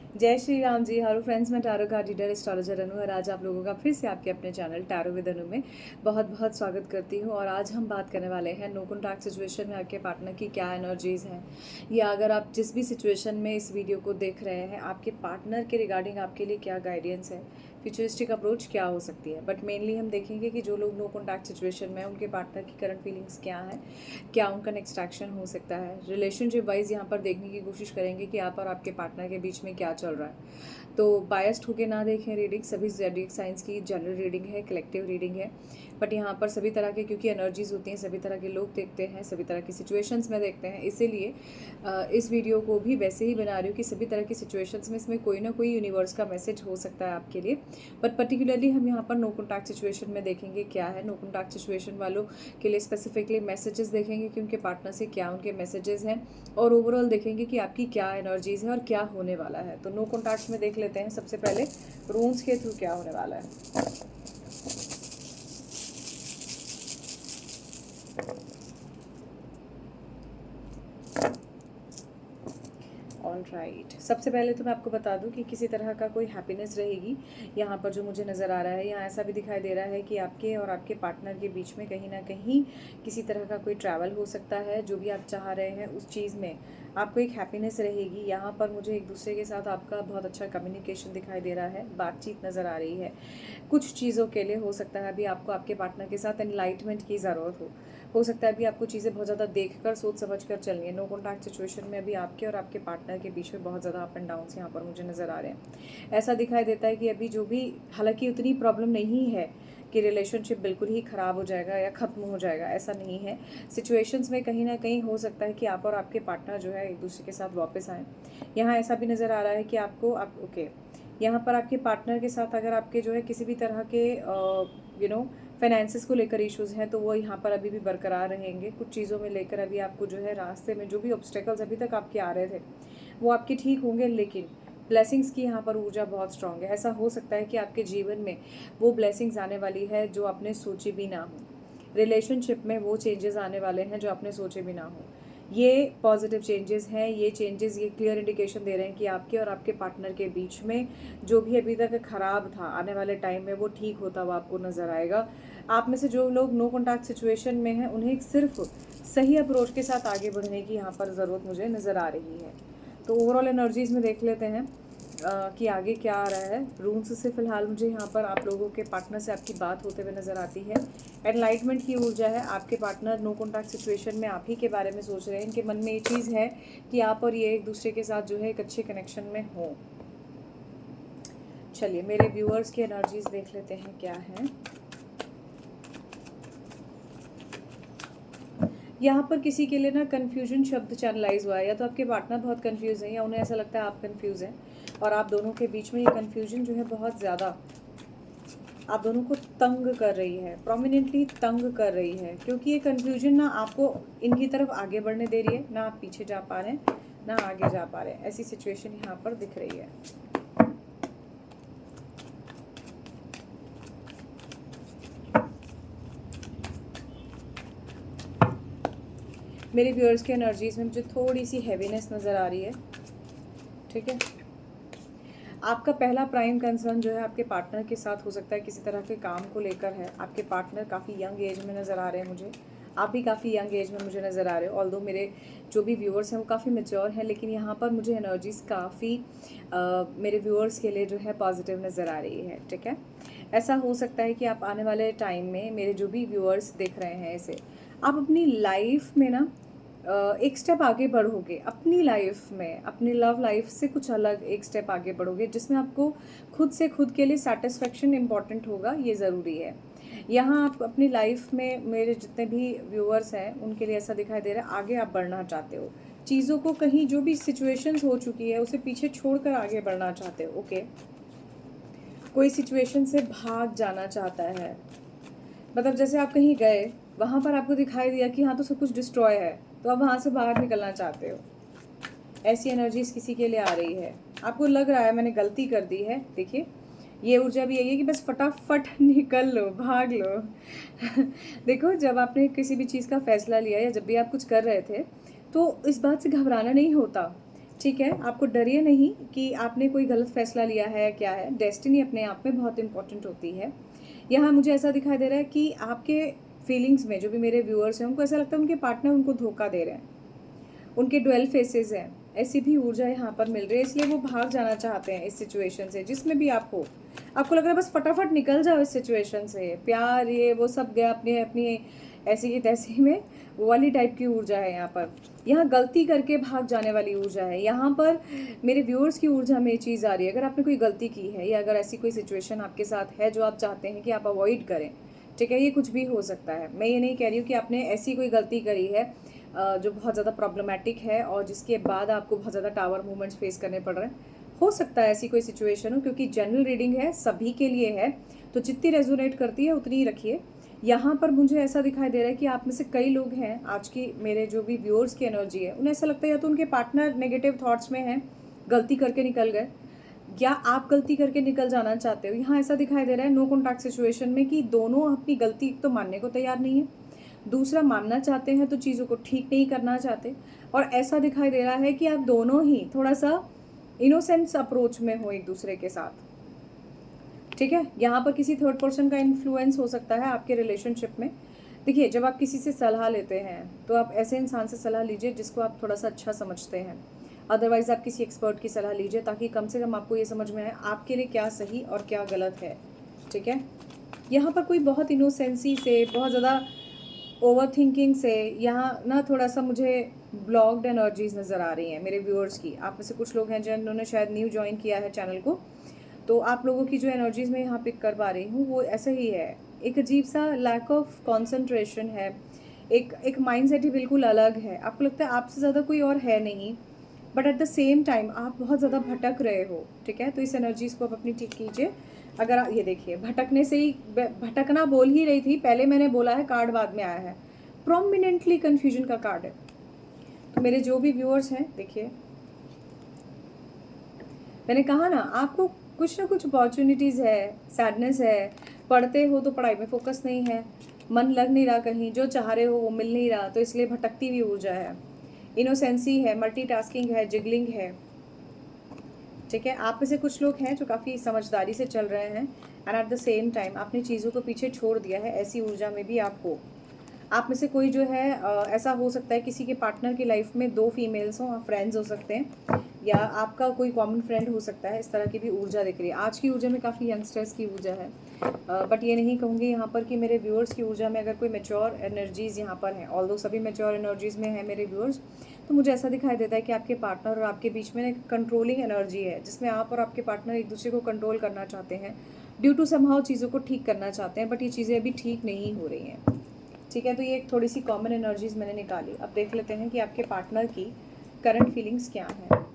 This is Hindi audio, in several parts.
जय श्री राम जी। हेलो फ्रेंड्स, मैं टैरो कार्ड रीडर एस्ट्रोलॉजर अनु और आज आप लोगों का फिर से आपके अपने चैनल टैरो विद अनु में बहुत बहुत स्वागत करती हूँ। और आज हम बात करने वाले हैं नो कॉन्टैक्ट सिचुएशन में आपके पार्टनर की क्या एनर्जीज हैं, या अगर आप जिस भी सिचुएशन में इस वीडियो को देख रहे हैं आपके पार्टनर के रिगार्डिंग आपके लिए क्या गाइडेंस है, फ्यूचरिस्टिक अप्रोच क्या हो सकती है। बट मेनली हम देखेंगे कि जो लोग नो कॉन्टैक्ट सिचुएशन में उनके पार्टनर की करंट फीलिंग्स क्या है, क्या उनका नेक्स्ट एक्शन हो सकता है। रिलेशनशिप वाइज यहाँ पर देखने की कोशिश करेंगे कि आप और आपके पार्टनर के बीच में क्या चल रहा है। तो बायस्ड होके ना देखें रीडिंग, सभी ज़ोडिएक साइंस की जनरल रीडिंग है, कलेक्टिव रीडिंग है। बट यहाँ पर सभी तरह के, क्योंकि एनर्जीज होती हैं, सभी तरह के लोग देखते हैं, सभी तरह की सिचुएशंस में देखते हैं, इसीलिए इस वीडियो को भी वैसे ही बना रही हूँ कि सभी तरह की सिचुएशंस में इसमें कोई ना कोई यूनिवर्स का मैसेज हो सकता है आपके लिए। बट पर्टिकुलरली हम यहाँ पर नो कॉन्टैक्ट सिचुएशन में देखेंगे क्या है। नो कॉन्टैक्ट सिचुएशन वालों के लिए स्पेसिफिकली मैसेजेस देखेंगे कि उनके पार्टनर से क्या उनके मैसेजेस हैं, और ओवरऑल देखेंगे कि आपकी क्या एनर्जीज है और क्या होने वाला है। तो नो कॉन्टैक्ट में देख लेते हैं सबसे पहले रून्स के थ्रू क्या होने वाला है। ऑल राइट, सबसे पहले तो मैं आपको बता दूं कि किसी तरह का कोई हैप्पीनेस रहेगी यहाँ पर जो मुझे नज़र आ रहा है। यहाँ ऐसा भी दिखाई दे रहा है कि आपके और आपके पार्टनर के बीच में कहीं ना कहीं किसी तरह का कोई ट्रैवल हो सकता है। जो भी आप चाह रहे हैं उस चीज़ में आपको एक हैप्पीनेस रहेगी। यहाँ पर मुझे एक दूसरे के साथ आपका बहुत अच्छा कम्युनिकेशन दिखाई दे रहा है, बातचीत नज़र आ रही है। कुछ चीज़ों के लिए हो सकता है अभी आपको आपके पार्टनर के साथ एनलाइटमेंट की ज़रूरत हो सकता है अभी आपको चीज़ें बहुत ज़्यादा देखकर सोच समझ कर चलनी है। नो कॉन्टैक्ट सिचुएशन में अभी आपके और आपके पार्टनर के बीच में बहुत ज़्यादा अप एंड डाउन्स यहाँ पर मुझे नज़र आ रहे हैं। ऐसा दिखाई देता है कि अभी जो भी, हालांकि उतनी प्रॉब्लम नहीं है कि रिलेशनशिप बिल्कुल ही ख़राब हो जाएगा या ख़त्म हो जाएगा, ऐसा नहीं है। सिचुएशंस में कहीं ना कहीं हो सकता है कि आप और आपके पार्टनर जो है एक दूसरे के साथ वापस आएँ। यहाँ ऐसा भी नज़र आ रहा है कि आपको यहाँ पर आपके पार्टनर के साथ अगर आपके जो है किसी भी तरह के फाइनेंसिस को लेकर इश्यूज़ हैं तो वो यहाँ पर अभी भी बरकरार रहेंगे। कुछ चीज़ों में लेकर अभी आपको जो है रास्ते में जो भी ऑब्स्टेकल्स अभी तक आपके आ रहे थे वो आपके ठीक होंगे, लेकिन ब्लेसिंग्स की यहाँ पर ऊर्जा बहुत स्ट्रांग है। ऐसा हो सकता है कि आपके जीवन में वो ब्लेसिंग्स आने वाली है जो आपने सोची भी ना हो। रिलेशनशिप में वो चेंजेस आने वाले हैं जो आपने सोचे भी ना हो। ये पॉजिटिव चेंजेस हैं। ये चेंजेस ये क्लियर इंडिकेशन दे रहे हैं कि आपके और आपके पार्टनर के बीच में जो भी अभी तक ख़राब था, आने वाले टाइम में वो ठीक होता हुआ आपको नज़र आएगा। आप में से जो लोग नो कॉन्टैक्ट सिचुएशन में हैं उन्हें सिर्फ सही अप्रोच के साथ आगे बढ़ने की यहाँ पर ज़रूरत मुझे नज़र आ रही है। तो ओवरऑल एनर्जीज़ में देख लेते हैं कि आगे क्या आ रहा है। रून्स से फ़िलहाल मुझे यहाँ पर आप लोगों के पार्टनर से आपकी बात होते हुए नज़र आती है। एनलाइटमेंट की ऊर्जा है। आपके पार्टनर नो कॉन्टैक्ट सिचुएशन में आप ही के बारे में सोच रहे हैं। इनके मन में ये चीज़ है कि आप और ये एक दूसरे के साथ जो है एक अच्छे कनेक्शन में हो। चलिए मेरे व्यूअर्स की एनर्जीज़ देख लेते हैं क्या है। यहाँ पर किसी के लिए ना कन्फ्यूजन शब्द चैनलाइज हुआ है, या तो आपके पार्टनर बहुत कन्फ्यूज़ हैं या उन्हें ऐसा लगता है आप कन्फ्यूज़ हैं, और आप दोनों के बीच में ये कन्फ्यूजन जो है बहुत ज़्यादा आप दोनों को तंग कर रही है, प्रोमिनेंटली तंग कर रही है। क्योंकि ये कन्फ्यूजन ना आपको इनकी तरफ आगे बढ़ने दे रही है, ना आप पीछे जा पा रहे हैं ना आगे जा पा रहे हैं। ऐसी सिचुएशन यहाँ पर दिख रही है। मेरे व्यूअर्स के एनर्जीज में मुझे थोड़ी सी हैवीनेस नज़र आ रही है। ठीक है, आपका पहला प्राइम कंसर्न जो है आपके पार्टनर के साथ हो सकता है किसी तरह के काम को लेकर है। आपके पार्टनर काफ़ी यंग एज में नज़र आ रहे हैं मुझे, आप भी काफ़ी यंग एज में मुझे नज़र आ रहे हो। ऑल्दो मेरे जो भी व्यूअर्स हैं वो काफ़ी मैच्योर हैं, लेकिन यहाँ पर मुझे एनर्जीज काफ़ी मेरे व्यूअर्स के लिए जो है पॉजिटिव नज़र आ रही है। ठीक है, ऐसा हो सकता है कि आप आने वाले टाइम में, मेरे जो भी व्यूअर्स देख रहे हैं इसे, आप अपनी लाइफ में ना एक स्टेप आगे बढ़ोगे अपनी लाइफ में, अपनी लव लाइफ से कुछ अलग एक स्टेप आगे बढ़ोगे, जिसमें आपको खुद से खुद के लिए सेटिस्फेक्शन इम्पॉर्टेंट होगा। ये ज़रूरी है। यहाँ आप अपनी लाइफ में, मेरे जितने भी व्यूअर्स हैं उनके लिए ऐसा दिखाई दे रहा है आगे आप बढ़ना चाहते हो। चीज़ों को, कहीं जो भी सिचुएशंस हो चुकी है उसे पीछे छोड़कर आगे बढ़ना चाहते हो। ओके, कोई सिचुएशन से भाग जाना चाहता है, मतलब जैसे आप कहीं गए, वहाँ पर आपको दिखाई दिया कि हाँ तो सब कुछ डिस्ट्रॉय है, तो आप वहाँ से बाहर निकलना चाहते हो। ऐसी एनर्जीज किसी के लिए आ रही है। आपको लग रहा है मैंने गलती कर दी है। देखिए, ये ऊर्जा भी यही है कि बस फटाफट निकल लो, भाग लो। देखो, जब आपने किसी भी चीज़ का फैसला लिया या जब भी आप कुछ कर रहे थे तो इस बात से घबराना नहीं होता ठीक है, आपको डरिए नहीं कि आपने कोई गलत फैसला लिया है, क्या है। डेस्टिनी अपने आप में बहुत इंपॉर्टेंट होती है। यहाँ मुझे ऐसा दिखाई दे रहा है कि आपके फीलिंग्स में जो भी मेरे व्यूअर्स हैं, उनको ऐसा लगता है उनके पार्टनर उनको धोखा दे रहे हैं, उनके डुअल फेसेस हैं, ऐसी भी ऊर्जा यहाँ पर मिल रही है। इसलिए वो भाग जाना चाहते हैं इस सिचुएशन से, जिसमें भी आप हो। आपको लग रहा है बस फटाफट निकल जाओ इस सिचुएशन से, प्यार ये वो सब गया अपनी अपनी ऐसी की तैसी में, वो वाली टाइप की ऊर्जा है यहाँ पर। यहाँ गलती करके भाग जाने वाली ऊर्जा है। यहाँ पर मेरे व्यूअर्स की ऊर्जा में ये चीज़ आ रही है, अगर आपने कोई गलती की है या अगर ऐसी कोई सिचुएशन आपके साथ है जो आप चाहते हैं कि आप अवॉइड करें, ठीक है, ये कुछ भी हो सकता है। मैं ये नहीं कह रही हूँ कि आपने ऐसी कोई गलती करी है जो बहुत ज़्यादा प्रॉब्लमेटिक है और जिसके बाद आपको बहुत ज़्यादा टावर मूवमेंट्स फेस करने पड़ रहे हैं। हो सकता है ऐसी कोई सिचुएशन हो, क्योंकि जनरल रीडिंग है, सभी के लिए है, तो जितनी रेजोनेट करती है उतनी ही रखिए। यहाँ पर मुझे ऐसा दिखाई दे रहा है कि आप में से कई लोग हैं, आज की मेरे जो भी व्यूअर्स की एनर्जी है, उन्हें ऐसा लगता है या तो उनके पार्टनर नेगेटिव थॉट्स में हैं, गलती करके निकल गए, या आप गलती करके निकल जाना चाहते हो। यहाँ ऐसा दिखाई दे रहा है नो कॉन्टैक्ट सिचुएशन में कि दोनों अपनी गलती तो मानने को तैयार नहीं है, दूसरा मानना चाहते हैं तो चीज़ों को ठीक नहीं करना चाहते, और ऐसा दिखाई दे रहा है कि आप दोनों ही थोड़ा सा इनोसेंस अप्रोच में हो एक दूसरे के साथ। ठीक है, यहाँ पर किसी थर्ड पर्सन का इन्फ्लुएंस हो सकता है आपके रिलेशनशिप में। देखिए, जब आप किसी से सलाह लेते हैं तो आप ऐसे इंसान से सलाह लीजिए जिसको आप थोड़ा सा अच्छा समझते हैं। अदरवाइज़ आप किसी एक्सपर्ट की सलाह लीजिए, ताकि कम से कम आपको ये समझ में आए आपके लिए क्या सही और क्या गलत है। ठीक है, यहाँ पर कोई बहुत इनोसेंसी से, बहुत ज़्यादा ओवर थिंकिंग से, यहाँ ना थोड़ा सा मुझे ब्लॉक्ड एनर्जीज नज़र आ रही हैं मेरे व्यूअर्स की। आप में से कुछ लोग हैं जिन्होंने शायद न्यू ज्वाइन किया है चैनल को, तो आप लोगों की जो एनर्जीज मैं यहाँ पिक कर पा रही हूँ वो ऐसा ही है। एक अजीब सा लैक ऑफ कॉन्सेंट्रेशन है, एक माइंडसेट ही बिल्कुल अलग है। आपको लगता है आपसे ज़्यादा कोई और है नहीं, but at the same time आप बहुत ज़्यादा भटक रहे हो। ठीक है, तो इस एनर्जीज को आप अपनी ठीक कीजिए। अगर ये देखिए, भटकने से ही, भटकना बोल ही रही थी, पहले मैंने बोला है, कार्ड बाद में आया है, प्रोमिनेंटली कन्फ्यूजन का कार्ड है। तो मेरे जो भी व्यूअर्स हैं, देखिए मैंने कहा ना, आपको कुछ ना कुछ अपॉर्चुनिटीज़ है, सैडनेस है, पढ़ते हो तो पढ़ाई में फोकस नहीं है, मन लग नहीं रहा कहीं, जो चाह रहे हो वो मिल नहीं रहा, तो इसलिए भटकती हुई ऊर्जा है। इनोसेंसी है, मल्टीटास्किंग है, जिगलिंग है। ठीक है, आप में से कुछ लोग हैं जो काफ़ी समझदारी से चल रहे हैं, and at the same time आपने चीज़ों को पीछे छोड़ दिया है। ऐसी ऊर्जा में भी आप हो। आप में से कोई जो है ऐसा हो सकता है किसी के पार्टनर की लाइफ में 2 फीमेल्स हों, आप फ्रेंड्स हो सकते हैं, या आपका कोई कॉमन फ्रेंड हो सकता है। इस तरह की भी ऊर्जा दिख रही है। आज की ऊर्जा में काफ़ी यंगस्टर्स की ऊर्जा है, बट ये नहीं कहूँगी यहाँ पर कि मेरे व्यूअर्स की ऊर्जा में अगर कोई मेच्योर एनर्जीज़ यहाँ पर हैं। ऑल्दो सभी मेच्योर एनर्जीज़ में हैं मेरे व्यूअर्स, तो मुझे ऐसा दिखाई देता है कि आपके पार्टनर और आपके बीच में एक कंट्रोलिंग एनर्जी है, जिसमें आप और आपके पार्टनर एक दूसरे को कंट्रोल करना चाहते हैं, ड्यू टू समहाउ चीज़ों को ठीक करना चाहते हैं, बट ये चीज़ें अभी ठीक नहीं हो रही हैं। ठीक है, तो ये एक थोड़ी सी कॉमन एनर्जीज मैंने निकाली। अब देख लेते हैं कि आपके पार्टनर की करंट फीलिंग्स क्या हैं।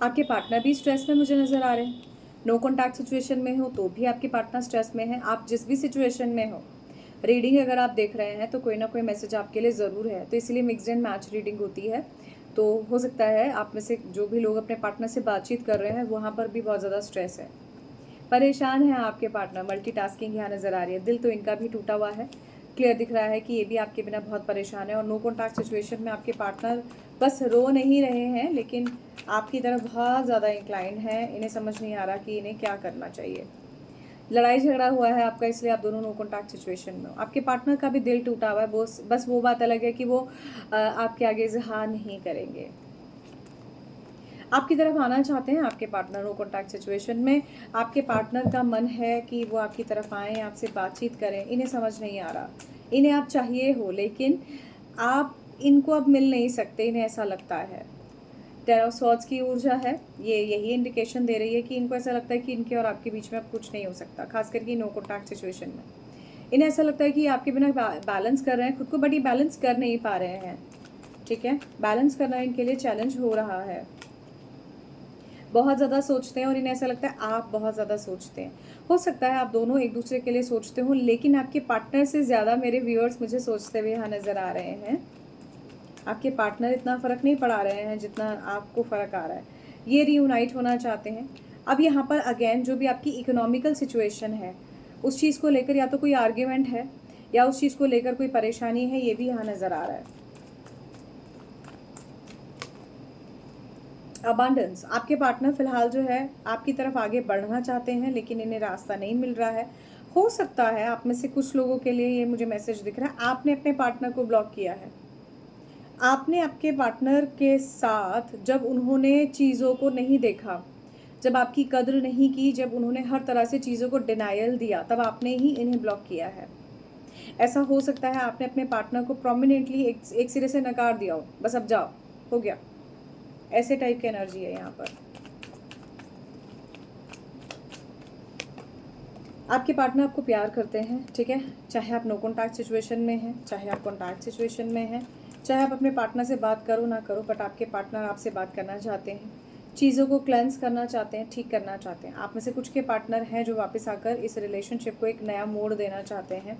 आपके पार्टनर भी स्ट्रेस में मुझे नज़र आ रहे हैं। नो कॉन्टैक्ट सिचुएशन में हो तो भी आपके पार्टनर स्ट्रेस में है। आप जिस भी सिचुएशन में हो, रीडिंग अगर आप देख रहे हैं तो कोई ना कोई मैसेज आपके लिए ज़रूर है, तो इसलिए मिक्स्ड एंड मैच रीडिंग होती है। तो हो सकता है आप में से जो भी लोग अपने पार्टनर से बातचीत कर रहे हैं, वहाँ पर भी बहुत ज़्यादा स्ट्रेस है, परेशान है आपके पार्टनर। मल्टीटास्किंग यहाँ नज़र आ रही है। दिल तो इनका भी टूटा हुआ है, क्लियर दिख रहा है कि ये भी आपके बिना बहुत परेशान है। और नो कॉन्टैक्ट सिचुएशन में आपके पार्टनर बस रो नहीं रहे हैं, लेकिन आपकी तरफ बहुत ज़्यादा इंक्लाइंड है। इन्हें समझ नहीं आ रहा कि इन्हें क्या करना चाहिए। लड़ाई झगड़ा हुआ है आपका, इसलिए आप दोनों नो कॉन्टैक्ट सिचुएशन में हो। आपके पार्टनर का भी दिल टूटा हुआ है, बस वो बात अलग है कि वो आपके आगे इजहार नहीं करेंगे। आपकी तरफ आना चाहते हैं आपके पार्टनर नो कॉन्टैक्ट सिचुएशन में। आपके पार्टनर का मन है कि वो आपकी तरफ आएँ, आपसे बातचीत करें। इन्हें समझ नहीं आ रहा, इन्हें आप चाहिए हो, लेकिन आप इनको अब मिल नहीं सकते, इन्हें ऐसा लगता है। टेन ऑफ स्वॉर्ड्स की ऊर्जा है, ये यही इंडिकेशन दे रही है कि इनको ऐसा लगता है कि इनके और आपके बीच में अब कुछ नहीं हो सकता, खास करके नो कॉन्टैक्ट सिचुएशन में। इन्हें ऐसा लगता है कि आपके बिना बैलेंस कर रहे हैं खुद को, बट ये बैलेंस कर नहीं पा रहे हैं। ठीक है, बैलेंस करना इनके लिए चैलेंज हो रहा है। बहुत ज़्यादा सोचते हैं और इन्हें ऐसा लगता है आप बहुत ज़्यादा सोचते हैं। हो सकता है आप दोनों एक दूसरे के लिए सोचते हो, लेकिन आपके पार्टनर से ज़्यादा मेरे व्यूअर्स मुझे सोचते हुए यहाँ नज़र आ रहे हैं। आपके पार्टनर इतना फ़र्क नहीं पड़ा रहे हैं जितना आपको फ़र्क आ रहा है। ये रीयूनाइट होना चाहते हैं। अब यहाँ पर अगेन जो भी आपकी इकोनॉमिकल सिचुएशन है उस चीज़ को लेकर या तो कोई आर्ग्यूमेंट है या उस चीज़ को लेकर कोई परेशानी है, ये भी यहाँ नज़र आ रहा है। अबांडेंस, आपके पार्टनर फिलहाल जो है आपकी तरफ आगे बढ़ना चाहते हैं लेकिन इन्हें रास्ता नहीं मिल रहा है। हो सकता है आप में से कुछ लोगों के लिए ये मुझे मैसेज दिख रहा है, आपने अपने पार्टनर को ब्लॉक किया है। आपने आपके पार्टनर के साथ जब उन्होंने चीज़ों को नहीं देखा, जब आपकी कद्र नहीं की, जब उन्होंने हर तरह से चीज़ों को डिनायल दिया, तब आपने ही इन्हें ब्लॉक किया है। ऐसा हो सकता है आपने अपने पार्टनर को प्रोमिनेंटली एक सिरे से नकार दिया हो, बस अब जाओ, हो गया, ऐसे टाइप की एनर्जी है यहाँ पर। आपके पार्टनर आपको प्यार करते हैं, ठीक है, चाहे आप नो कॉन्टैक्ट सिचुएशन में हैं, चाहे आप कॉन्टैक्ट सिचुएशन में हैं, चाहे आप अपने पार्टनर से बात करो ना करो, बट आपके पार्टनर आपसे बात करना चाहते हैं, चीज़ों को क्लेंस करना चाहते हैं, ठीक करना चाहते हैं। आप में से कुछ के पार्टनर हैं जो वापस आकर इस रिलेशनशिप को एक नया मोड़ देना चाहते हैं,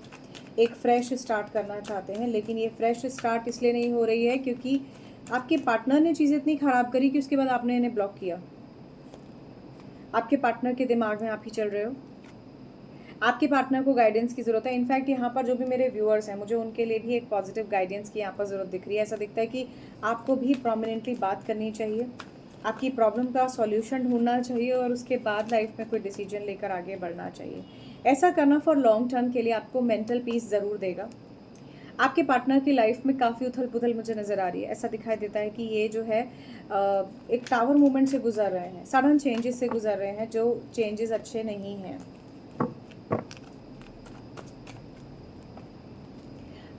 एक फ्रेश स्टार्ट करना चाहते हैं। लेकिन ये फ्रेश स्टार्ट इसलिए नहीं हो रही है क्योंकि आपके पार्टनर ने चीज़ें इतनी ख़राब करी कि उसके बाद आपने इन्हें ब्लॉक किया। आपके पार्टनर के दिमाग में आप ही चल रहे हो। आपके पार्टनर को गाइडेंस की ज़रूरत है। इनफैक्ट यहाँ पर जो भी मेरे व्यूअर्स हैं, मुझे उनके लिए भी एक पॉजिटिव गाइडेंस की यहाँ पर ज़रूरत दिख रही है। ऐसा दिखता है कि आपको भी प्रोमिनेंटली बात करनी चाहिए, आपकी प्रॉब्लम का सॉल्यूशन ढूंढना चाहिए और उसके बाद लाइफ में कोई डिसीजन लेकर आगे बढ़ना चाहिए। ऐसा करना फॉर लॉन्ग टर्म के लिए आपको मेंटल पीस ज़रूर देगा। आपके पार्टनर की लाइफ में काफ़ी उथल पुथल मुझे नज़र आ रही है। ऐसा दिखाई देता है कि ये जो है एक टावर मूवमेंट से गुजर रहे हैं, सडन चेंजेस से गुजर रहे हैं, जो चेंजेस अच्छे नहीं हैं।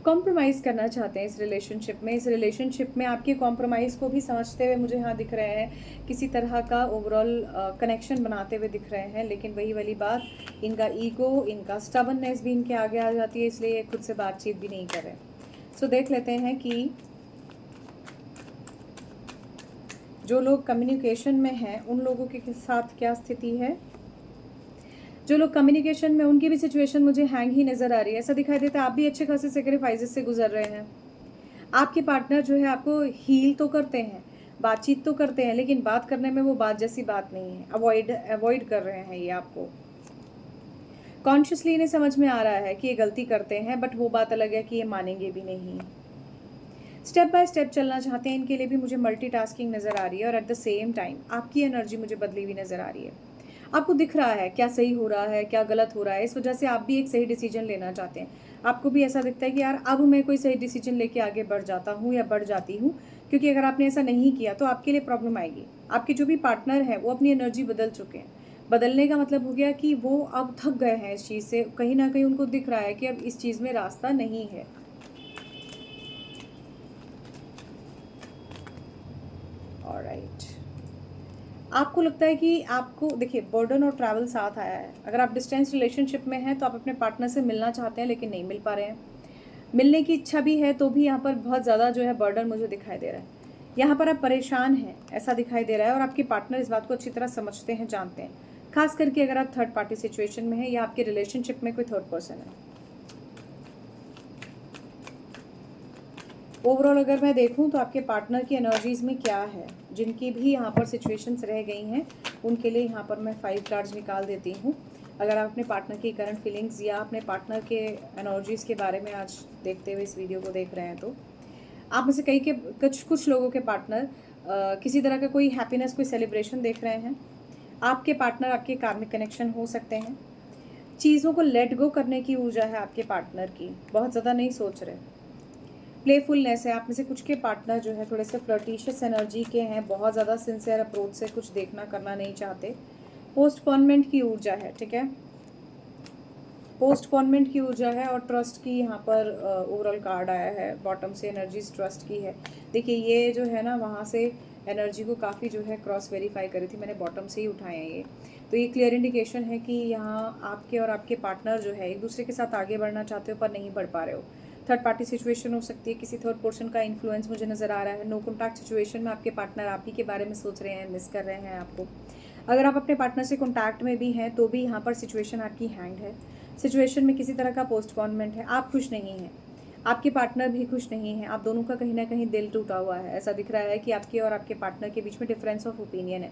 कॉम्प्रोमाइज़ करना चाहते हैं इस रिलेशनशिप में। इस रिलेशनशिप में आपके कॉम्प्रोमाइज़ को भी समझते हुए मुझे यहाँ दिख रहे हैं, किसी तरह का ओवरऑल कनेक्शन बनाते हुए दिख रहे हैं। लेकिन वही वाली बात, इनका ईगो, इनका स्टबननेस भी इनके आगे आ जाती है, इसलिए ये खुद से बातचीत भी नहीं कर रहे। सो देख लेते हैं कि जो लोग कम्युनिकेशन में हैं उन लोगों के साथ क्या स्थिति है। जो लोग कम्युनिकेशन में, उनकी भी सिचुएशन मुझे हैंग ही नज़र आ रही है। ऐसा दिखाई देता है आप भी अच्छे खासे सेक्रीफाइसेस से गुजर रहे हैं। आपके पार्टनर जो है आपको हील तो करते हैं, बातचीत तो करते हैं, लेकिन बात करने में वो बात जैसी बात नहीं है, अवॉइड कर रहे हैं ये आपको। कॉन्शियसली इन्हें समझ में आ रहा है कि ये गलती करते हैं, बट वो बात अलग है कि ये मानेंगे भी नहीं। स्टेप बाय स्टेप चलना चाहते हैं, इनके लिए भी मुझे मल्टीटास्किंग नज़र आ रही है और एट द सेम टाइम आपकी एनर्जी मुझे बदली हुई नज़र आ रही है। आपको दिख रहा है क्या सही हो रहा है, क्या गलत हो रहा है, इस वजह से आप भी एक सही डिसीजन लेना चाहते हैं। आपको भी ऐसा दिखता है कि यार अब मैं कोई सही डिसीजन लेके आगे बढ़ जाता हूँ या बढ़ जाती हूँ, क्योंकि अगर आपने ऐसा नहीं किया तो आपके लिए प्रॉब्लम आएगी। आपके जो भी पार्टनर हैं वो अपनी एनर्जी बदल चुके हैं। बदलने का मतलब हो गया कि वो अब थक गए हैं इस चीज़ से, कहीं ना कहीं उनको दिख रहा है कि अब इस चीज़ में रास्ता नहीं है। ऑलराइट, आपको लगता है कि आपको, देखिए, बर्डन और ट्रैवल साथ आया है। अगर आप डिस्टेंस रिलेशनशिप में हैं तो आप अपने पार्टनर से मिलना चाहते हैं लेकिन नहीं मिल पा रहे हैं। मिलने की इच्छा भी है तो भी यहाँ पर बहुत ज़्यादा जो है बर्डन मुझे दिखाई दे रहा है। यहाँ पर आप परेशान हैं ऐसा दिखाई दे रहा है और आपके पार्टनर इस बात को अच्छी तरह समझते हैं, जानते हैं। खास करके अगर आप थर्ड पार्टी सिचुएशन में हैं या आपके रिलेशनशिप में कोई थर्ड पर्सन है। ओवरऑल अगर मैं देखूं तो आपके पार्टनर की एनर्जीज़ में क्या है, जिनकी भी यहाँ पर सिचुएशंस रह गई हैं उनके लिए यहाँ पर मैं 5 कार्ड्स निकाल देती हूँ। अगर आप अपने पार्टनर की करंट फीलिंग्स या अपने पार्टनर के एनर्जीज़ के बारे में आज देखते हुए इस वीडियो को देख रहे हैं तो आप में से कई के कुछ लोगों के पार्टनर किसी तरह का कोई हैप्पीनेस, कोई सेलिब्रेशन देख रहे हैं। आपके पार्टनर आपके कार्मिक कनेक्शन हो सकते हैं। चीज़ों को लेट गो करने की ऊर्जा है आपके पार्टनर की, बहुत ज़्यादा नहीं सोच रहे। प्लेफुलनेस है। आप में से कुछ के पार्टनर जो है थोड़े से फ्लर्टिशियस एनर्जी के हैं, बहुत ज़्यादा सिंसियर अप्रोच से कुछ देखना करना नहीं चाहते। पोस्टपोनमेंट की ऊर्जा है, ठीक है, पोस्टपोनमेंट की ऊर्जा है और ट्रस्ट की यहाँ पर ओवरऑल कार्ड आया है। बॉटम से एनर्जीज ट्रस्ट की है। देखिए ये जो है ना, वहाँ से एनर्जी को काफ़ी जो है क्रॉस वेरीफाई करी थी मैंने, बॉटम से ही उठाए हैं ये। तो ये क्लियर इंडिकेशन है कि यहाँ आपके और आपके पार्टनर जो है एक दूसरे के साथ आगे बढ़ना चाहते हो पर नहीं बढ़ पा रहे हो। थर्ड पार्टी सिचुएशन हो सकती है, किसी थर्ड पर्सन का इन्फ्लुएंस मुझे नज़र आ रहा है। नो कॉन्टैक्ट सिचुएशन में आपके पार्टनर आप ही के बारे में सोच रहे हैं, मिस कर रहे हैं आपको। अगर आप अपने पार्टनर से कॉन्टैक्ट में भी हैं तो भी यहाँ पर सिचुएशन आपकी हैंग है। सिचुएशन में किसी तरह का पोस्टपोनमेंट है, आप खुश नहीं हैं। आपके पार्टनर भी खुश नहीं है, आप दोनों का कहीं ना कहीं दिल टूटा हुआ है। ऐसा दिख रहा है कि आपके और आपके पार्टनर के बीच में डिफरेंस ऑफ ओपिनियन है,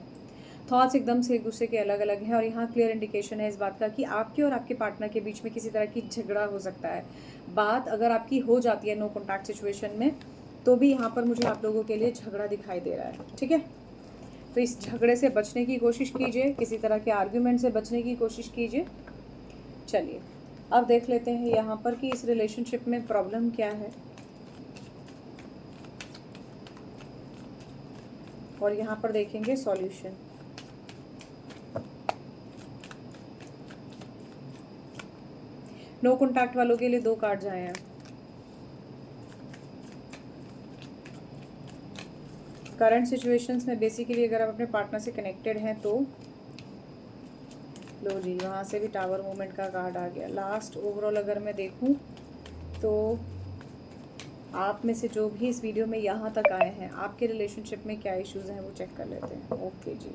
थॉट्स एकदम से एक दूसरे के अलग अलग हैं। और यहाँ क्लियर इंडिकेशन है इस बात का कि आपके और आपके पार्टनर के बीच में किसी तरह की झगड़ा हो सकता है। बात अगर आपकी हो जाती है नो कॉन्टैक्ट सिचुएशन में, तो भी यहाँ पर मुझे आप लोगों के लिए झगड़ा दिखाई दे रहा है, ठीक है। तो इस झगड़े से बचने की कोशिश कीजिए, किसी तरह के आर्ग्यूमेंट से बचने की कोशिश कीजिए। चलिए अब देख लेते हैं यहाँ पर कि इस रिलेशनशिप में प्रॉब्लम क्या है, और यहाँ पर देखेंगे सॉल्यूशन। नो कॉन्टैक्ट वालों के लिए 2 कार्ड्स आए हैं। करंट सिचुएशंस में बेसिकली अगर आप अपने पार्टनर से कनेक्टेड हैं तो लो जी, वहाँ से भी टावर मूवमेंट का कार्ड आ गया। लास्ट ओवरऑल अगर मैं देखूं तो आप में से जो भी इस वीडियो में यहाँ तक आए हैं, आपके रिलेशनशिप में क्या इश्यूज हैं वो चेक कर लेते हैं। ओके जी,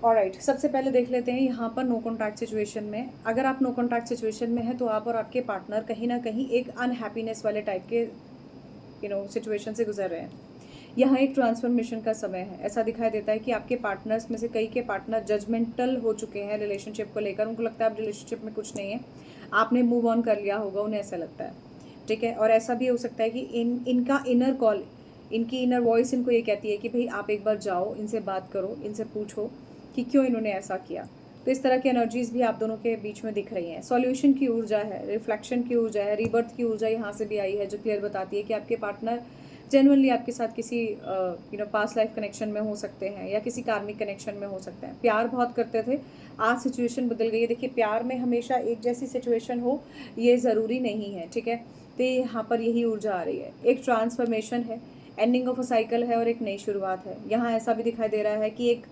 ऑलराइट, सबसे पहले देख लेते हैं यहाँ पर नो कॉन्टैक्ट सिचुएशन में। अगर आप नो कॉन्टैक्ट सिचुएशन में हैं तो आप और आपके पार्टनर कहीं ना कहीं एक अनहैप्पीनेस वाले टाइप के सिचुएशन से गुजर रहे हैं। यहाँ एक ट्रांसफॉर्मेशन का समय है। ऐसा दिखाई देता है कि आपके पार्टनर्स में से कई के पार्टनर जजमेंटल हो चुके हैं रिलेशनशिप को लेकर। उनको लगता है अब रिलेशनशिप में कुछ नहीं है, आपने मूव ऑन कर लिया होगा, उन्हें ऐसा लगता है, ठीक है। और ऐसा भी हो सकता है कि इनका इनर कॉल, इनकी इनर वॉइस इनको ये कहती है कि भाई आप एक बार जाओ, इनसे बात करो, इनसे पूछो कि क्यों इन्होंने ऐसा किया। तो इस तरह की एनर्जीज भी आप दोनों के बीच में दिख रही हैं। सॉल्यूशन की ऊर्जा है, रिफ्लेक्शन की ऊर्जा है, रीबर्थ की ऊर्जा यहाँ से भी आई है, जो क्लियर बताती है कि आपके पार्टनर जेन्युइनली आपके साथ किसी पास्ट लाइफ कनेक्शन में हो सकते हैं या किसी कार्मिक कनेक्शन में हो सकते हैं। प्यार बहुत करते थे, आज सिचुएशन बदल गई है। देखिए, प्यार में हमेशा एक जैसी सिचुएशन हो ये ज़रूरी नहीं है, ठीक है। तो यहाँ पर यही ऊर्जा आ रही है, एक ट्रांसफॉर्मेशन है, एंडिंग ऑफ अ साइकिल है और एक नई शुरुआत है। यहाँ ऐसा भी दिखाई दे रहा है कि एक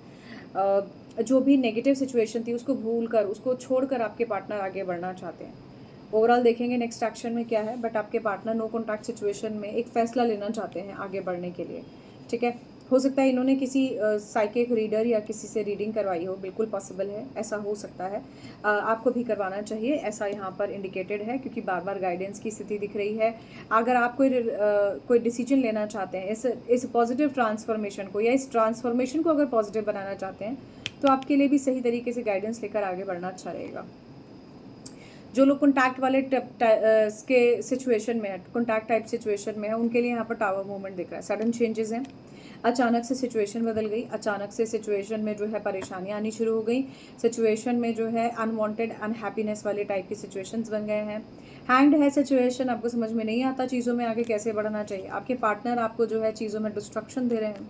जो भी नेगेटिव सिचुएशन थी उसको भूल कर, उसको छोड़कर आपके पार्टनर आगे बढ़ना चाहते हैं। ओवरऑल देखेंगे नेक्स्ट एक्शन में क्या है, बट आपके पार्टनर नो कॉन्टैक्ट सिचुएशन में एक फैसला लेना चाहते हैं आगे बढ़ने के लिए, ठीक है। हो सकता है इन्होंने किसी साइकिक रीडर या किसी से रीडिंग करवाई हो, बिल्कुल पॉसिबल है, ऐसा हो सकता है। आपको भी करवाना चाहिए, ऐसा यहाँ पर इंडिकेटेड है, क्योंकि बार बार गाइडेंस की स्थिति दिख रही है। अगर आप कोई डिसीजन लेना चाहते हैं इस पॉजिटिव ट्रांसफॉर्मेशन को, या इस ट्रांसफॉर्मेशन को अगर पॉजिटिव बनाना चाहते हैं, तो आपके लिए भी सही तरीके से गाइडेंस लेकर आगे बढ़ना अच्छा रहेगा। जो लोग कॉन्टैक्ट वाले के सिचुएशन में है, कॉन्टैक्ट टाइप सिचुएशन में है, उनके लिए यहाँ पर टावर मूवमेंट दिख रहा है। सडन चेंजेस हैं, अचानक से सिचुएशन बदल गई, अचानक से सिचुएशन में जो है परेशानियाँ आनी शुरू हो गई, सिचुएशन में जो है अनवांटेड अनहैप्पीनेस वाले टाइप की सिचुएशंस बन गए हैं। हैंग्ड है सिचुएशन, आपको समझ में नहीं आता चीज़ों में आगे कैसे बढ़ना चाहिए। आपके पार्टनर आपको जो है चीज़ों में डिस्ट्रक्शन दे रहे हैं,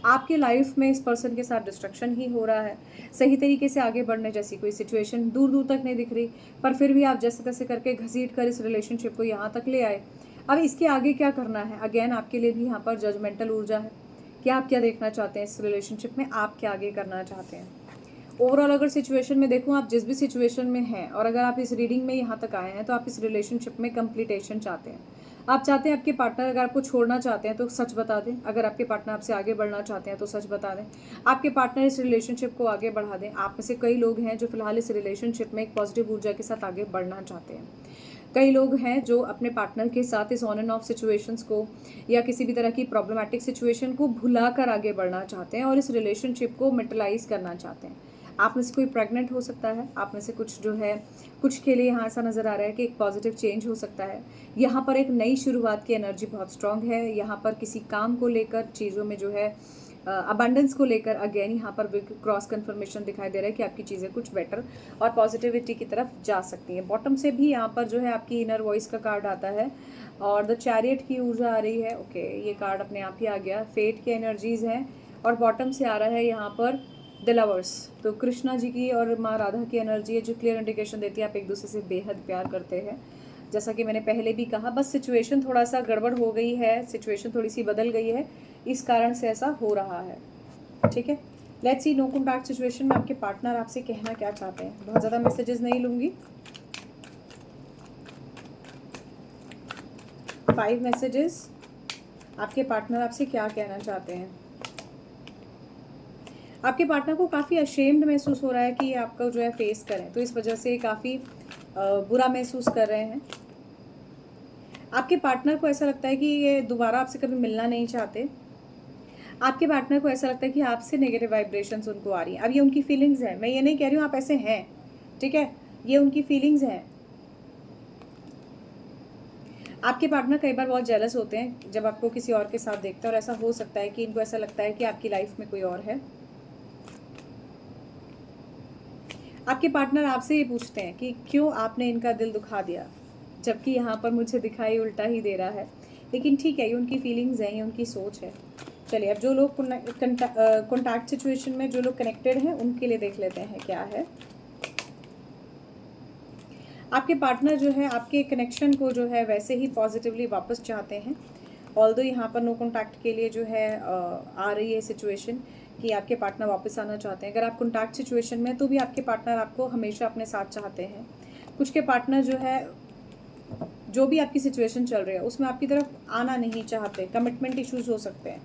आपके लाइफ में इस पर्सन के साथ डिस्ट्रक्शन ही हो रहा है। सही तरीके से आगे बढ़ने जैसी कोई सिचुएशन दूर दूर तक नहीं दिख रही, पर फिर भी आप जैसे तैसे करके घसीट कर इस रिलेशनशिप को यहाँ तक ले आए। अब इसके आगे क्या करना है, अगेन आपके लिए भी यहाँ पर जजमेंटल ऊर्जा है कि आप क्या देखना चाहते हैं इस रिलेशनशिप में, आप क्या आगे करना चाहते हैं। ओवरऑल अगर सिचुएशन में देखूँ, आप जिस भी सिचुएशन में हैं और अगर आप इस रीडिंग में यहाँ तक आए हैं, तो आप इस रिलेशनशिप में कंप्लीटेशन चाहते हैं। आप चाहते हैं आपके पार्टनर अगर आपको छोड़ना चाहते हैं तो सच बता दें, अगर आपके पार्टनर आपसे आगे बढ़ना चाहते हैं तो सच बता दें, आपके पार्टनर इस रिलेशनशिप को आगे बढ़ा दें। आप में से कई लोग हैं जो फिलहाल इस रिलेशनशिप में एक पॉजिटिव ऊर्जा के साथ आगे बढ़ना चाहते हैं। कई लोग हैं जो अपने पार्टनर के साथ इस ऑन एंड ऑफ सिचुएशंस को या किसी भी तरह की प्रॉब्लमैटिक सिचुएशन को भुलाकर आगे बढ़ना चाहते हैं और इस रिलेशनशिप को मेटलाइज करना चाहते हैं। आप में से कोई प्रेग्नेंट हो सकता है, आप में से कुछ जो है, कुछ के लिए यहाँ ऐसा नज़र आ रहा है कि एक पॉजिटिव चेंज हो सकता है। यहाँ पर एक नई शुरुआत की एनर्जी बहुत स्ट्रांग है। यहाँ पर किसी काम को लेकर, चीज़ों में जो है अबंडेंस को लेकर अगेन यहाँ पर क्रॉस कन्फर्मेशन दिखाई दे रहा है कि आपकी चीज़ें कुछ बेटर और पॉजिटिविटी की तरफ जा सकती हैं। बॉटम से भी यहाँ पर जो है आपकी इनर वॉइस का कार्ड आता है और द चैरियट की ऊर्जा आ रही है। ओके, ये कार्ड अपने आप ही आ गया। फेट की एनर्जीज हैं और बॉटम से आ रहा है यहाँ पर द लवर्स। तो कृष्णा जी की और माँ राधा की एनर्जी है, जो क्लियर इंडिकेशन देती है आप एक दूसरे से बेहद प्यार करते हैं। जैसा कि मैंने पहले भी कहा, बस सिचुएशन थोड़ा सा गड़बड़ हो गई है, सिचुएशन थोड़ी सी बदल गई है, इस कारण से ऐसा हो रहा है, ठीक है। Let's see no contact situation में आपके पार्टनर आपसे कहना क्या चाहते हैं। बहुत ज़्यादा मैसेजेस नहीं लूँगी, 5 मैसेजेस। आपके पार्टनर आपसे क्या कहना चाहते हैं। आपके पार्टनर को काफ़ी अशेम्ड महसूस हो रहा है कि ये आपका जो है फेस करें, तो इस वजह से काफ़ी बुरा महसूस कर रहे हैं। आपके पार्टनर को ऐसा लगता है कि ये दोबारा आपसे कभी मिलना नहीं चाहते। आपके पार्टनर को ऐसा लगता है कि आपसे नेगेटिव वाइब्रेशंस उनको आ रही हैं। अब ये उनकी फीलिंग्स हैं, मैं ये नहीं कह रही हूँ आप ऐसे हैं, ठीक है, ये उनकी फीलिंग्स हैं। आपके पार्टनर कई बार बहुत जेलस होते हैं जब आपको किसी और के साथ देखते हैं, और ऐसा हो सकता है कि इनको ऐसा लगता है कि आपकी लाइफ में कोई और है। आपके पार्टनर आपसे ये पूछते हैं कि क्यों आपने इनका दिल दुखा दिया, जबकि यहाँ पर मुझे दिखाई उल्टा ही दे रहा है। लेकिन ठीक है, ये उनकी फीलिंग्स हैं, ये उनकी सोच है। चलिए, अब जो लोग कॉन्टैक्ट सिचुएशन में जो लोग कनेक्टेड हैं उनके लिए देख लेते हैं क्या है। आपके पार्टनर जो है आपके कनेक्शन को जो है वैसे ही पॉजिटिवली वापस चाहते हैं। ऑल्दो यहाँ पर नो कॉन्टैक्ट के लिए जो है आ रही है सिचुएशन कि आपके पार्टनर वापस आना चाहते हैं। अगर आप कॉन्टैक्ट सिचुएशन में तो भी आपके पार्टनर आपको हमेशा अपने साथ चाहते हैं। कुछ के पार्टनर जो है, जो भी आपकी सिचुएशन चल रही है उसमें आपकी तरफ आना नहीं चाहते, कमिटमेंट इश्यूज हो सकते हैं।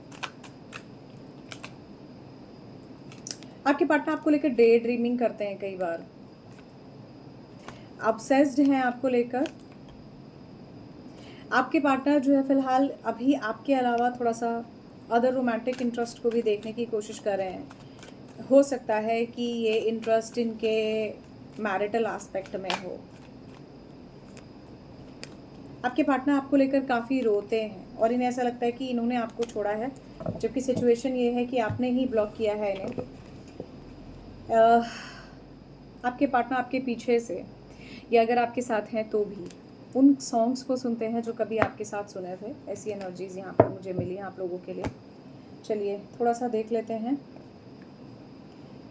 आपके पार्टनर आपको लेकर डे ड्रीमिंग करते हैं, कई बार ऑब्सेस्ड हैं आपको लेकर। आपके पार्टनर जो है फिलहाल अभी आपके अलावा थोड़ा सा अदर रोमांटिक इंटरेस्ट को भी देखने की कोशिश कर रहे हैं। हो सकता है कि ये इंटरेस्ट इनके मैरिटल एस्पेक्ट में हो। आपके पार्टनर आपको लेकर काफ़ी रोते हैं और इन्हें ऐसा लगता है कि इन्होंने आपको छोड़ा है, जबकि सिचुएशन ये है कि आपने ही ब्लॉक किया है इन्हें। आपके पार्टनर आपके पीछे से या अगर आपके साथ हैं तो भी उन सॉन्ग्स को सुनते हैं जो कभी आपके साथ सुने थे। ऐसी एनर्जीज यहाँ पर मुझे मिली हैं आप लोगों के लिए। चलिए थोड़ा सा देख लेते हैं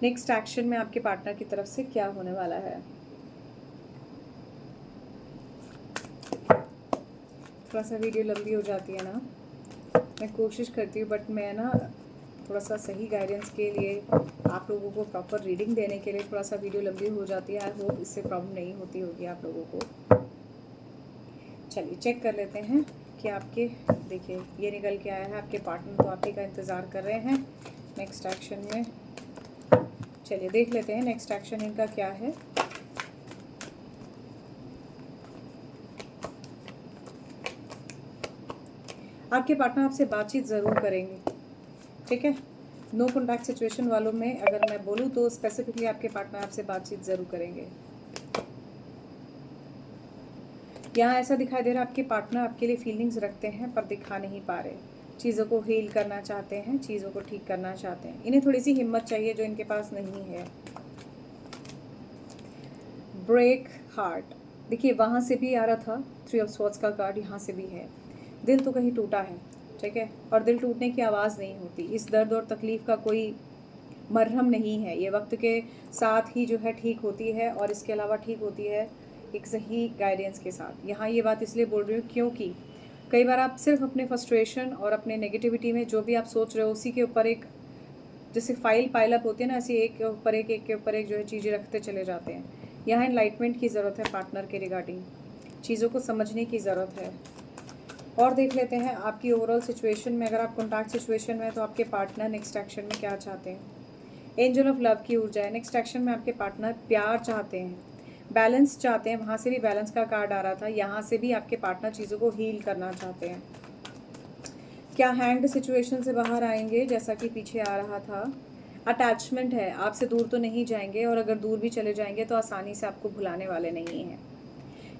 नेक्स्ट एक्शन में आपके पार्टनर की तरफ से क्या होने वाला है। थोड़ा सा वीडियो लंबी हो जाती है ना, मैं कोशिश करती हूँ, बट मैं ना थोड़ा सा सही गाइडेंस के लिए आप लोगों को प्रॉपर रीडिंग देने के लिए थोड़ा सा वीडियो लंबी हो जाती है। आई होप इससे प्रॉब्लम नहीं होती होगी आप लोगों को। चलिए चेक कर लेते हैं कि आपके, देखिए ये निकल के आया है, आपके पार्टनर तो आप ही का इंतज़ार कर रहे हैं नेक्स्ट एक्शन में। चलिए देख लेते हैं नेक्स्ट एक्शन इनका क्या है। आपके पार्टनर आपसे बातचीत ज़रूर करेंगे, ठीक है। नो कॉन्टैक्ट सिचुएशन वालों में अगर मैं बोलूँ तो स्पेसिफिकली आपके पार्टनर आपसे बातचीत ज़रूर करेंगे। यहाँ ऐसा दिखाई दे रहा है आपके पार्टनर आपके लिए फीलिंग्स रखते हैं पर दिखा नहीं पा रहे। चीज़ों को हील करना चाहते हैं, चीज़ों को ठीक करना चाहते हैं। इन्हें थोड़ी सी हिम्मत चाहिए जो इनके पास नहीं है। ब्रेक हार्ट, देखिए वहाँ से भी आ रहा था 3 ऑफ स्वॉर्ड्स का कार्ड, यहाँ से भी है। दिल तो कहीं टूटा है, ठीक है, और दिल टूटने की आवाज़ नहीं होती। इस दर्द और तकलीफ़ का कोई मरहम नहीं है, ये वक्त के साथ ही जो है ठीक होती है, और इसके अलावा ठीक होती है एक सही गाइडेंस के साथ। यहाँ ये बात इसलिए बोल रही हूँ क्योंकि कई बार आप सिर्फ अपने फ्रस्ट्रेशन और अपने नेगेटिविटी में जो भी आप सोच रहे हो उसी के ऊपर एक, जैसे फाइल पाइल अप होती है ना, ऐसी एक के ऊपर एक जो है चीज़ें रखते चले जाते हैं। यहाँ एनलाइटमेंट की ज़रूरत है पार्टनर के रिगार्डिंग, चीज़ों को समझने की ज़रूरत है। और देख लेते हैं आपकी ओवरऑल सिचुएशन में, अगर आप कॉन्टैक्ट सिचुएशन में तो आपके पार्टनर नेक्स्ट एक्शन में क्या चाहते हैं। एंजल ऑफ लव की ऊर्जा है। नेक्स्ट एक्शन में आपके पार्टनर प्यार चाहते हैं, बैलेंस चाहते हैं। वहाँ से भी बैलेंस का कार्ड आ रहा था, यहाँ से भी आपके पार्टनर चीज़ों को हील करना चाहते हैं। क्या हैंग्ड सिचुएशन से बाहर आएंगे जैसा कि पीछे आ रहा था। अटैचमेंट है, आपसे दूर तो नहीं जाएंगे, और अगर दूर भी चले जाएंगे तो आसानी से आपको भुलाने वाले नहीं हैं।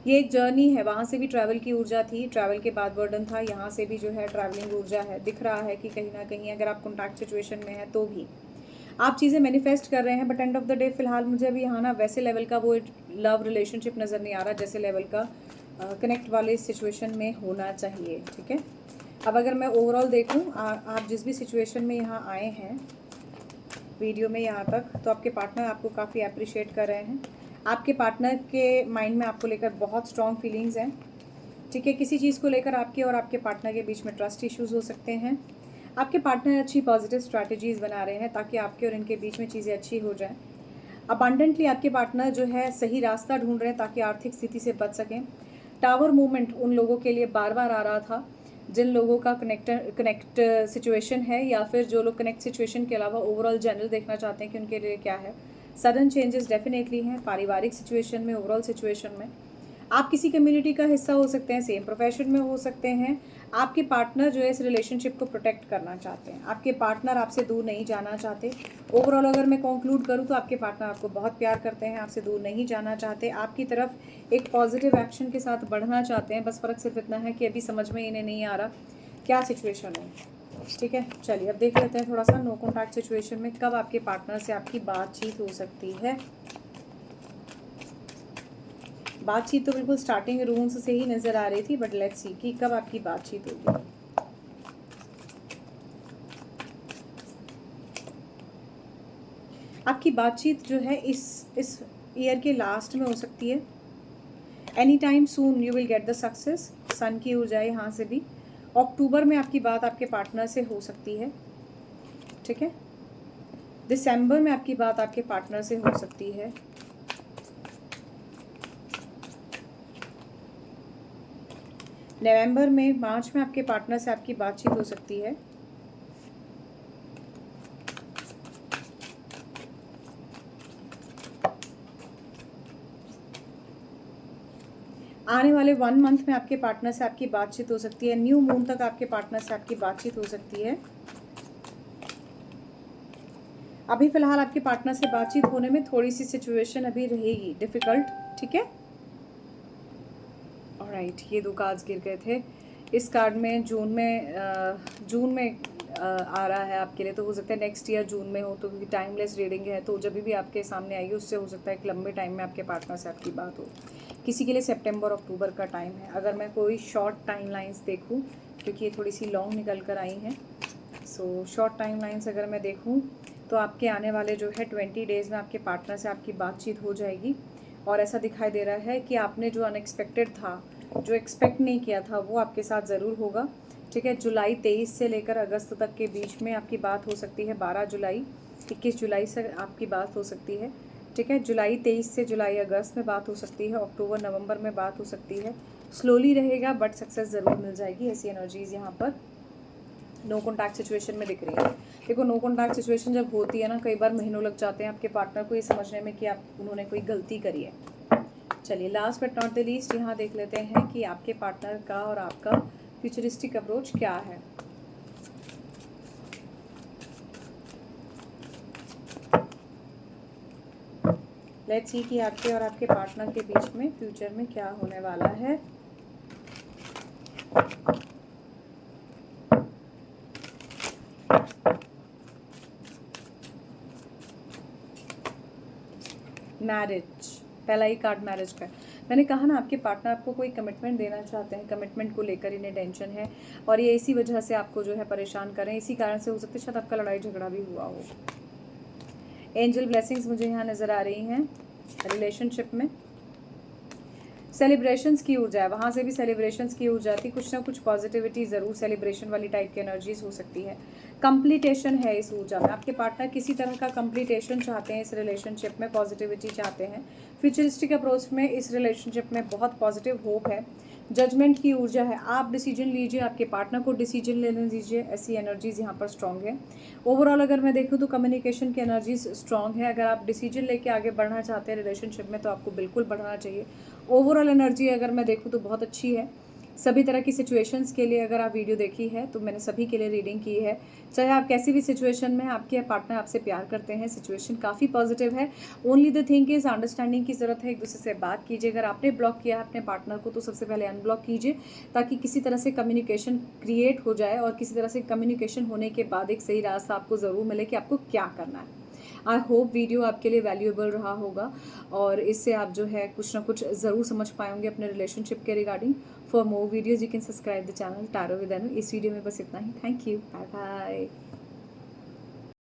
ये एक जर्नी है, वहाँ से भी ट्रैवल की ऊर्जा थी, ट्रैवल के बाद बर्डन था, यहाँ से भी जो है ट्रैवलिंग ऊर्जा है। दिख रहा है कि कहीं ना कहीं अगर आप कॉन्टैक्ट सिचुएशन में है तो भी आप चीज़ें मैनिफेस्ट कर रहे हैं, but end of the day फिलहाल मुझे अभी यहाँ ना वैसे लेवल का वो लव रिलेशनशिप नज़र नहीं आ रहा जैसे लेवल का कनेक्ट वाले सिचुएशन में होना चाहिए, ठीक है। अब अगर मैं ओवरऑल देखूँ, आप जिस भी सिचुएशन में यहाँ आए हैं वीडियो में यहाँ तक, तो आपके पार्टनर आपको काफ़ी अप्रिशिएट कर रहे हैं। आपके पार्टनर के माइंड में आपको लेकर बहुत स्ट्रॉन्ग फीलिंग्स हैं, ठीक है। किसी चीज़ को लेकर आपके और आपके पार्टनर के बीच में ट्रस्ट इश्यूज़ हो सकते हैं। आपके पार्टनर अच्छी पॉजिटिव स्ट्रैटेजीज़ बना रहे हैं ताकि आपके और इनके बीच में चीज़ें अच्छी हो जाएं। अबंडेंटली आपके पार्टनर जो है सही रास्ता ढूंढ रहे हैं ताकि आर्थिक स्थिति से बच सकें। टावर मूवमेंट उन लोगों के लिए बार बार आ रहा था जिन लोगों का कनेक्ट सिचुएशन है, या फिर जो लोग कनेक्ट सिचुएशन के अलावा ओवरऑल जनरल देखना चाहते हैं कि उनके लिए क्या है। सडन चेंजेस डेफिनेटली हैं पारिवारिक सिचुएशन में, ओवरऑल सिचुएशन में। आप किसी कम्युनिटी का हिस्सा हो सकते हैं, सेम प्रोफेशन में हो सकते हैं। आपके पार्टनर जो है इस रिलेशनशिप को प्रोटेक्ट करना चाहते हैं, आपके पार्टनर आपसे दूर नहीं जाना चाहते। ओवरऑल अगर मैं कंक्लूड करूं तो आपके पार्टनर आपको बहुत प्यार करते हैं, आपसे दूर नहीं जाना चाहते, आपकी तरफ एक पॉजिटिव एक्शन के साथ बढ़ना चाहते हैं। बस फ़र्क सिर्फ इतना है कि अभी समझ में इन्हें नहीं आ रहा क्या सिचुएशन है। ठीक है, चलिए अब देख लेते हैं थोड़ा सा नो कॉन्टैक्ट सिचुएशन में कब आपके पार्टनर से आपकी बातचीत हो सकती है। बातचीत तो बिल्कुल स्टार्टिंग रूम्स से ही नज़र आ रही थी, बट लेट्स सी कि कब आपकी बातचीत होगी। आपकी बातचीत जो है इस ईयर के लास्ट में हो सकती है। Any time soon you will get the success. Sun की ऊर्जा है यहाँ से भी। अक्टूबर में आपकी बात आपके पार्टनर से हो सकती है। ठीक है, दिसंबर में आपकी बात आपके पार्टनर से हो सकती है। नवंबर में, मार्च में आपके पार्टनर से आपकी बातचीत हो सकती है। आने वाले 1 मंथ में आपके पार्टनर से आपकी बातचीत हो सकती है। न्यू मून तक आपके पार्टनर से आपकी बातचीत हो सकती है। अभी फिलहाल आपके पार्टनर से बातचीत होने में थोड़ी सी सिचुएशन अभी रहेगी डिफिकल्ट। ठीक है, ऑलराइट, ये 2 कार्ड्स गिर गए थे। इस कार्ड में जून में आ रहा है आपके लिए, तो हो सकता है नेक्स्ट ईयर जून में हो, तो क्योंकि टाइमलेस रीडिंग है तो जब भी आपके सामने आएगी उससे हो सकता है एक लंबे टाइम में आपके पार्टनर से आपकी बात हो। किसी के लिए सितंबर अक्टूबर का टाइम है। अगर मैं कोई शॉर्ट टाइम लाइन्स देखूँ, क्योंकि ये थोड़ी सी लॉन्ग निकल कर आई हैं, सो शॉर्ट टाइम लाइन्स अगर मैं देखूँ तो आपके आने वाले जो है 20 डेज़ में आपके पार्टनर से आपकी बातचीत हो जाएगी। और ऐसा दिखाई दे रहा है कि आपने जो अनएक्सपेक्टेड था, जो एक्सपेक्ट नहीं किया था, वो आपके साथ ज़रूर होगा। ठीक है, जुलाई 23 से लेकर अगस्त तक के बीच में आपकी बात हो सकती है। 12 जुलाई 21 जुलाई से आपकी बात हो सकती है। ठीक है, जुलाई 23 से जुलाई अगस्त में बात हो सकती है। अक्टूबर नवंबर में बात हो सकती है। स्लोली रहेगा बट सक्सेस ज़रूर मिल जाएगी। ऐसी एनर्जीज़ यहाँ पर नो कॉन्टैक्ट सिचुएशन में दिख रही है। देखो, नो कॉन्टैक्ट सिचुएशन जब होती है ना, कई बार महीनों लग जाते हैं आपके पार्टनर को ये समझने में कि उन्होंने कोई गलती करी है। चलिए, last but not the least यहाँ देख लेते हैं कि आपके पार्टनर का और आपका फ्यूचरिस्टिक अप्रोच क्या है। लेट्स सी कि आपके और आपके पार्टनर के बीच में फ्यूचर में क्या होने वाला है। मैरिज, पहला ही कार्ड मैरिज का। मैंने कहा ना, आपके पार्टनर आपको कोई कमिटमेंट देना चाहते हैं, कमिटमेंट को लेकर इन्हें टेंशन है और ये इसी वजह से आपको जो है परेशान कर रहे हैं। इसी कारण से हो सकता है शायद आपका लड़ाई झगड़ा भी हुआ हो। एंजल ब्लेसिंग्स मुझे यहाँ नज़र आ रही हैं। रिलेशनशिप में सेलिब्रेशंस की ऊर्जा है, वहाँ से भी सेलिब्रेशंस की ऊर्जा थी। कुछ ना कुछ पॉजिटिविटी ज़रूर, सेलिब्रेशन वाली टाइप की एनर्जीज हो सकती है। कंप्लीटेशन है इस ऊर्जा में। आपके पार्टनर किसी तरह का कंप्लीटेशन चाहते हैं इस रिलेशनशिप में, पॉजिटिविटी चाहते हैं। फ्यूचरिस्टिक अप्रोच में इस रिलेशनशिप में बहुत पॉजिटिव होप है। जजमेंट की ऊर्जा है। आप डिसीजन लीजिए, आपके पार्टनर को डिसीजन लेने दीजिए। ऐसी एनर्जीज यहाँ पर स्ट्रांग है। ओवरऑल अगर मैं देखूँ तो कम्युनिकेशन की एनर्जीज स्ट्रांग है। अगर आप डिसीजन लेके आगे बढ़ना चाहते हैं रिलेशनशिप में तो आपको बिल्कुल बढ़ना चाहिए। ओवरऑल एनर्जी अगर मैं देखूँ तो बहुत अच्छी है। सभी तरह की सिचुएशंस के लिए अगर आप वीडियो देखी है तो मैंने सभी के लिए रीडिंग की है। चाहे आप कैसी भी सिचुएशन में, आपके पार्टनर आपसे प्यार करते हैं, सिचुएशन काफ़ी पॉजिटिव है। Only the thing is understanding की ज़रूरत है। एक दूसरे से बात कीजिए। अगर आपने ब्लॉक किया है अपने पार्टनर को तो सबसे पहले अनब्लॉक कीजिए, ताकि किसी तरह से कम्युनिकेशन क्रिएट हो जाए और किसी तरह से कम्युनिकेशन होने के बाद एक सही रास्ता आपको ज़रूर मिले कि आपको क्या करना है। आई होप वीडियो आपके लिए वैल्यूएबल रहा होगा और इससे आप जो है कुछ ना कुछ ज़रूर समझ पाए होंगे अपने रिलेशनशिप के regarding. For more videos you can subscribe the channel tarot with Anu. इस वीडियो में बस इतना ही। Thank you, bye bye.